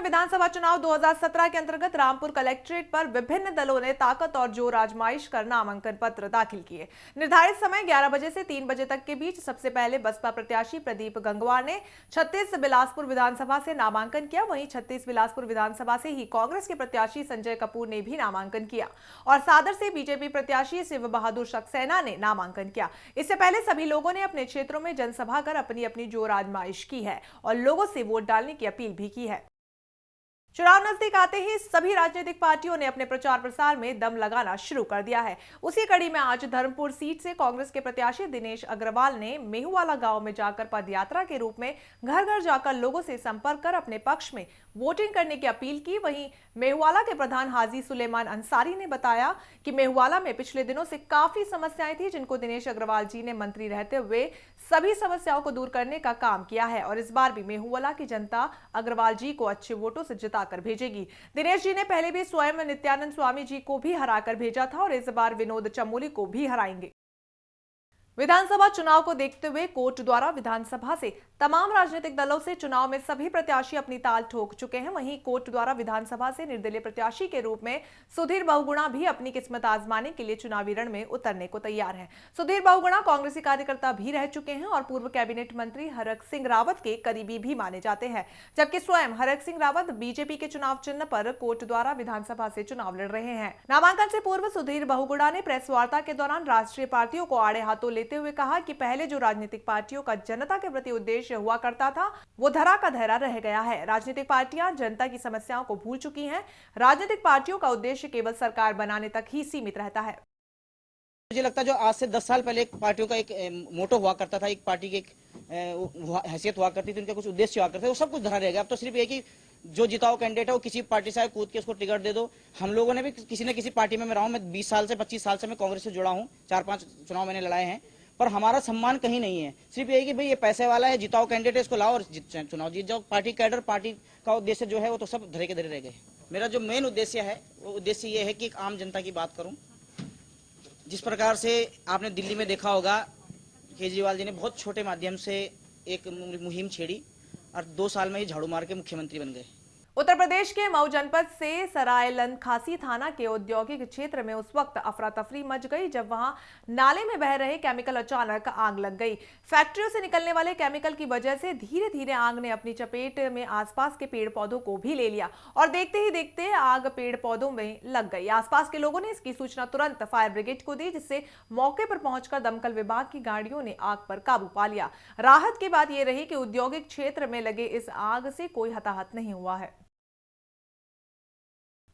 विधानसभा चुनाव 2017 के अंतर्गत रामपुर कलेक्ट्रेट पर विभिन्न दलों ने ताकत और जोर आजमाइश कर नामांकन पत्र दाखिल किए। निर्धारित समय 11 बजे से 3 बजे तक के बीच सबसे पहले बसपा प्रत्याशी प्रदीप गंगवार ने 36 बिलासपुर विधानसभा से नामांकन किया। वहीं 36 बिलासपुर विधानसभा से ही कांग्रेस के प्रत्याशी संजय कपूर ने भी नामांकन किया और सादर से बीजेपी प्रत्याशी शिव बहादुर सक्सेना ने नामांकन किया। इससे पहले सभी लोगों ने अपने क्षेत्रों में जनसभा कर अपनी अपनी जोर आजमाइश की है और लोगों से वोट डालने की अपील भी की है। चुनाव नजदीक आते ही सभी राजनीतिक पार्टियों ने अपने प्रचार प्रसार में दम लगाना शुरू कर दिया है। उसी कड़ी में आज धर्मपुर सीट से कांग्रेस के प्रत्याशी दिनेश अग्रवाल ने मेहुवाला गांव में जाकर पदयात्रा के रूप में घर घर जाकर लोगों से संपर्क कर अपने पक्ष में वोटिंग करने की अपील की। वहीं मेहुवाला के प्रधान हाजी सुलेमान अंसारी ने बताया कि मेहुवाला में पिछले दिनों से काफी समस्याएं थी, जिनको दिनेश अग्रवाल जी ने मंत्री रहते हुए सभी समस्याओं को दूर करने का काम किया है और इस बार भी मेहुवाला की जनता अग्रवाल जी को अच्छे वोटों से जिताकर भेजेगी। दिनेश जी ने पहले भी स्वयं नित्यानंद स्वामी जी को भी हराकर भेजा था और इस बार विनोद चमोली को भी हराएंगे। विधानसभा चुनाव को देखते हुए कोर्ट द्वारा विधानसभा से तमाम राजनीतिक दलों से चुनाव में सभी प्रत्याशी अपनी ताल ठोक चुके हैं। वहीं कोर्ट द्वारा विधानसभा से निर्दलीय प्रत्याशी के रूप में सुधीर बहुगुणा भी अपनी किस्मत आजमाने के लिए चुनावी रण में उतरने को तैयार हैं। सुधीर बहुगुणा कांग्रेसी कार्यकर्ता भी रह चुके हैं और पूर्व कैबिनेट मंत्री हरक सिंह रावत के करीबी भी माने जाते हैं, जबकि स्वयं हरक सिंह रावत बीजेपी के चुनाव चिन्ह पर कोर्ट द्वारा विधानसभा से चुनाव लड़ रहे हैं। नामांकन से पूर्व सुधीर बहुगुणा ने प्रेस वार्ता के दौरान राष्ट्रीय पार्टियों को आड़े हाथों लेते हुए कहा कि पहले जो राजनीतिक पार्टियों का जनता के प्रति उद्देश्य हुआ करता था वो धरा का धरा रह गया है। राजनीतिक पार्टियां जनता की समस्याओं को भूल चुकी हैं। राजनीतिक पार्टियों का उद्देश्य केवल सरकार बनाने तक ही सीमित रहता है। मुझे लगता है जो आज से 10 साल पहले एक पार्टियों का एक मोटो हुआ करता था, एक पार्टी की एक हैसियत हुआ करती थी, उनके कुछ उद्देश्य हुआ करते थे, वो सब कुछ धरा रहेगा। अब तो सिर्फ ये कि जो जिताओ कैंडिडेट है वो किसी पार्टी से कूद के उसको टिकट दे दो। हम लोगों ने भी किसी न किसी पार्टी में मैं रहा हूँ। मैं 20 साल से 25 साल से मैं कांग्रेस से जुड़ा हूँ, 4-5 चुनाव मैंने लड़ाए हैं, पर हमारा सम्मान कहीं नहीं है। सिर्फ यही कि भाई ये पैसे वाला है, जिताओ कैंडिडेट इसको लाओ और चुनाव जीत जाओ। पार्टी कैडर, पार्टी का उद्देश्य जो है वो तो सब धरे के धरे रह गए। मेरा जो मेन उद्देश्य है वो उद्देश्य ये है कि एक आम जनता की बात करूं। जिस प्रकार से आपने दिल्ली में देखा होगा, केजरीवाल जी ने बहुत छोटे माध्यम से एक मुहिम छेड़ी और 2 साल में ही झाड़ू मार के मुख्यमंत्री बन गए। उत्तर प्रदेश के मऊ जनपद से सरायलन खासी थाना के औद्योगिक क्षेत्र में उस वक्त अफरा तफरी मच गई जब वहां नाले में बह रहे केमिकल अचानक आग लग गई। फैक्ट्रियों से निकलने वाले केमिकल की वजह से धीरे धीरे आग ने अपनी चपेट में आसपास के पेड़ पौधों को भी ले लिया और देखते ही देखते आग पेड़ पौधों में लग गई। आसपास के लोगों ने इसकी सूचना तुरंत फायर ब्रिगेड को दी, जिससे मौके पर पहुंचकर दमकल विभाग की गाड़ियों ने आग पर काबू पा लिया। राहत की बात यह रही कि औद्योगिक क्षेत्र में लगे इस आग से कोई हताहत नहीं हुआ है।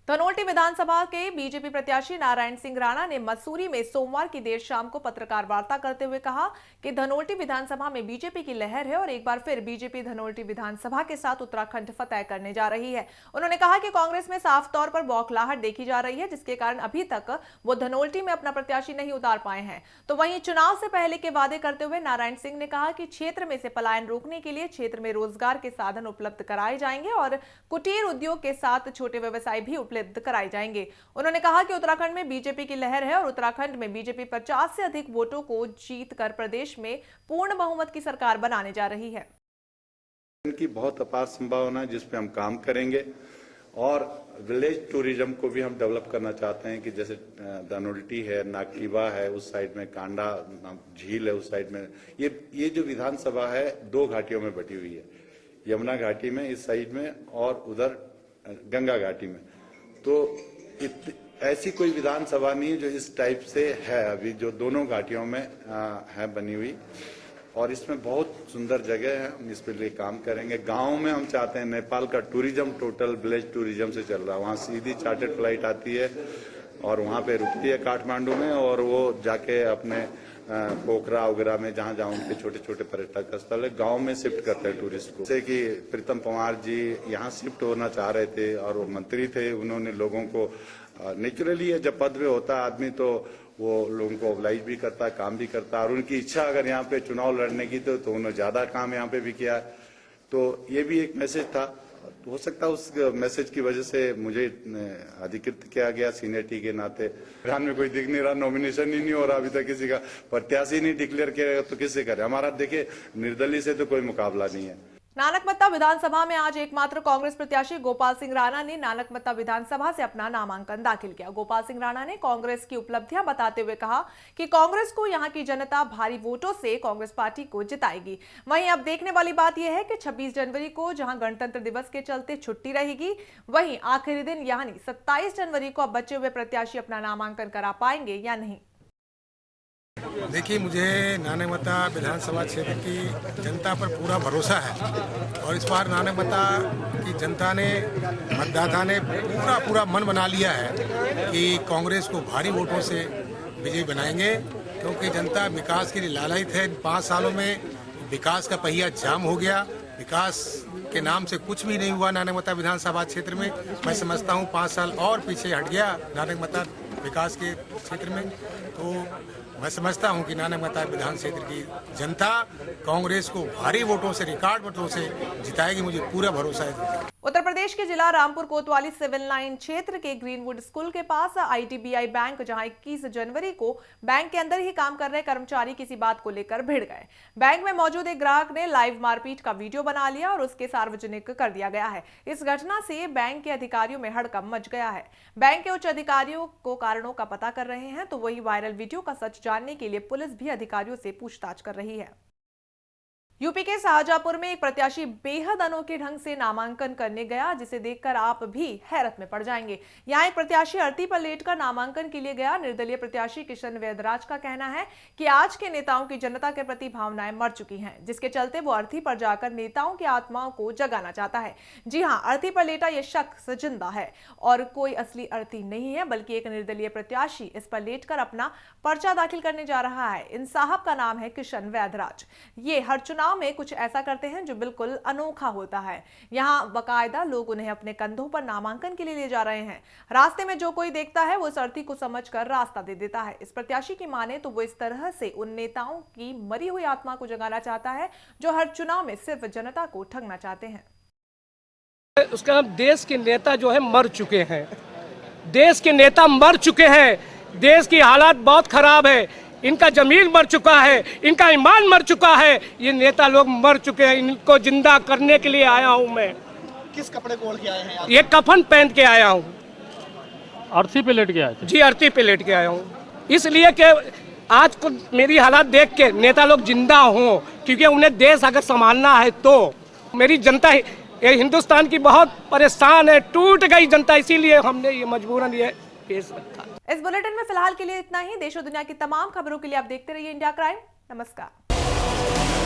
धनोल्टी विधानसभा के बीजेपी प्रत्याशी नारायण सिंह राणा ने मसूरी में सोमवार की देर शाम को पत्रकार वार्ता करते हुए कहा कि धनोल्टी विधानसभा में बीजेपी की लहर है और एक बार फिर बीजेपी धनोल्टी विधानसभा के साथ उत्तराखंड फतह करने जा रही है। उन्होंने कहा कि कांग्रेस में साफ तौर पर बौखलाहट देखी जा रही है, जिसके कारण अभी तक वो धनोल्टी में अपना प्रत्याशी नहीं उतार पाए हैं। तो वहीं चुनाव से पहले के वादे करते हुए नारायण सिंह ने कहा कि क्षेत्र में से पलायन रोकने के लिए क्षेत्र में रोजगार के साधन उपलब्ध कराए जाएंगे और कुटीर उद्योग के साथ छोटे व्यवसाय भी उपलब्ध कराए जाएंगे। उन्होंने कहा कि उत्तराखंड में बीजेपी की लहर है और उत्तराखंड में बीजेपी 50 से अधिक वोटों को जीतकर प्रदेश में पूर्ण बहुमत की सरकार बनाने जा रही है। इनकी बहुत अपार संभावना है जिस पे हम काम करेंगे और विलेज टूरिज्म को भी हम डेवलप करना चाहते हैं कि जैसे धनोल्टी है, नागटिवा है, उस साइड में कांडा झील है, उस साइड में ये जो विधानसभा है 2 घाटियों में बटी हुई है, यमुना घाटी में इस साइड में और उधर गंगा घाटी में। तो ऐसी कोई विधानसभा नहीं है जो इस टाइप से है अभी जो दोनों घाटियों में है बनी हुई और इसमें बहुत सुंदर जगह है। हम इस पे लिए काम करेंगे। गाँव में हम चाहते हैं नेपाल का टूरिज्म टोटल विलेज टूरिज्म से चल रहा है, वहाँ सीधी चार्टर्ड फ्लाइट आती है और वहाँ पे रुकती है काठमांडू में और वो जाके अपने पोखरा वगैरह में जहाँ जहाँ उनके छोटे छोटे पर्यटक स्थल है गांव में शिफ्ट करते हैं टूरिस्ट को। जैसे कि प्रीतम पंवार जी यहाँ शिफ्ट होना चाह रहे थे और वो मंत्री थे, उन्होंने लोगों को नेचुरली जब पद में होता है आदमी तो वो लोगों को ऑब्लाइज भी करता है, काम भी करता है और उनकी इच्छा अगर यहाँ पे चुनाव लड़ने की तो उन्होंने ज्यादा काम यहाँ पे भी किया है। तो ये भी एक मैसेज था। हो सकता है उस मैसेज की वजह से मुझे अधिकृत किया गया सीनियरिटी के नाते। ईरान में कोई दिख नहीं रहा, नॉमिनेशन ही नहीं हो रहा, अभी तक किसी का प्रत्याशी नहीं डिक्लेयर किया तो किससे करे। हमारा देखिए निर्दलीय से तो कोई मुकाबला नहीं है। नानकमत्ता विधानसभा में आज एकमात्र कांग्रेस प्रत्याशी गोपाल सिंह राणा ने नानकमत्ता विधानसभा से अपना नामांकन दाखिल किया। गोपाल सिंह राणा ने कांग्रेस की उपलब्धियां बताते हुए कहा कि कांग्रेस को यहां की जनता भारी वोटों से कांग्रेस पार्टी को जिताएगी। वहीं अब देखने वाली बात यह है कि 26 जनवरी को जहां गणतंत्र दिवस के चलते छुट्टी रहेगी, वहीं आखिरी दिन यानी 27 जनवरी को अब बचे हुए प्रत्याशी अपना नामांकन करा पाएंगे या नहीं। देखिए, मुझे नानकमत्ता विधानसभा क्षेत्र की जनता पर पूरा भरोसा है और इस बार नानकमत्ता की जनता ने, मतदाता ने पूरा मन बना लिया है कि कांग्रेस को भारी वोटों से विजयी बनाएंगे, क्योंकि जनता विकास के लिए लालायित है। 5 सालों में विकास का पहिया जाम हो गया, विकास के नाम से कुछ भी नहीं हुआ नानकमत्ता विधानसभा क्षेत्र में। मैं समझता हूँ 5 साल और पीछे हट गया नानकमत्ता विकास के क्षेत्र में। तो मैं समझता हूं कि नानकमत्ता विधान क्षेत्र की जनता कांग्रेस को भारी वोटों से, रिकॉर्ड वोटों से जिताएगी, मुझे पूरा भरोसा है। उत्तर प्रदेश के जिला रामपुर कोतवाली सिविल लाइन क्षेत्र के ग्रीनवुड स्कूल के पास IDBI बैंक, जहां 21 जनवरी को बैंक के अंदर ही काम कर रहे कर्मचारी किसी बात को लेकर भिड़ गए। बैंक में मौजूद एक ग्राहक ने लाइव मारपीट का वीडियो बना लिया और उसके सार्वजनिक कर दिया गया है। इस घटना से बैंक के अधिकारियों में हड़कंप मच गया है। बैंक के उच्च अधिकारियों को कारणों का पता कर रहे हैं, तो वही वायरल वीडियो का सच जानने के लिए पुलिस भी अधिकारियों से पूछताछ कर रही है। यूपी के शाहजहांपुर में एक प्रत्याशी बेहद अनोखे ढंग से नामांकन करने गया, जिसे देखकर आप भी हैरत में पड़ जाएंगे। यहाँ एक प्रत्याशी अर्थी पर लेटकर नामांकन के लिए गया। निर्दलीय प्रत्याशी किशन वैद्यराज का कहना है कि आज के नेताओं की जनता के प्रति भावनाएं मर चुकी हैं, जिसके चलते वो अर्थी पर जाकर नेताओं की आत्माओं को जगाना चाहता है। जी हाँ, अर्थी पर लेटा ये शख्स जिंदा है और कोई असली अर्थी नहीं है, बल्कि एक निर्दलीय प्रत्याशी इस पर लेटकर अपना पर्चा दाखिल करने जा रहा है। इन साहब का नाम है किशन वैद्यराज। ये हर चुनाव में कुछ ऐसा करते हैं जो बिल्कुल अनोखा होता है। यहाँ बाकायदा लोग उन्हें अपने कंधों पर नामांकन के लिए ले जा रहे हैं। रास्ते में जो कोई देखता है वो उस अर्थी को समझकर रास्ता दे देता है। इस प्रत्याशी की माने तो वो इस तरह से उन नेताओं की मरी हुई आत्मा को जगाना चाहता है जो हर चुनाव में सिर्फ जनता को ठगना चाहते हैं। उसका नाम देश के नेता जो है मर चुके हैं। देश के नेता मर चुके हैं। देश की हालात बहुत खराब है। इनका जमीन मर चुका है, इनका ईमान मर चुका है। ये नेता लोग मर चुके हैं। इनको जिंदा करने के लिए आया हूँ मैं। किस कपड़े को ओढ़ के आए हैं? ये कफन पहन के आया हूँ। अर्थी पे लेट के आए थे? जी, अर्थी पे लेट के आया हूँ, इसलिए कि आज को मेरी हालात देख के नेता लोग जिंदा हों, क्योंकि उन्हें देश अगर संभालना है तो। मेरी जनता ये हिंदुस्तान की बहुत परेशान है, टूट गई जनता, इसीलिए हमने ये मजबूरन ये पेश रखा। इस बुलेटिन में फिलहाल के लिए इतना ही। देश और दुनिया की तमाम खबरों के लिए आप देखते रहिए इंडिया क्राइम। नमस्कार।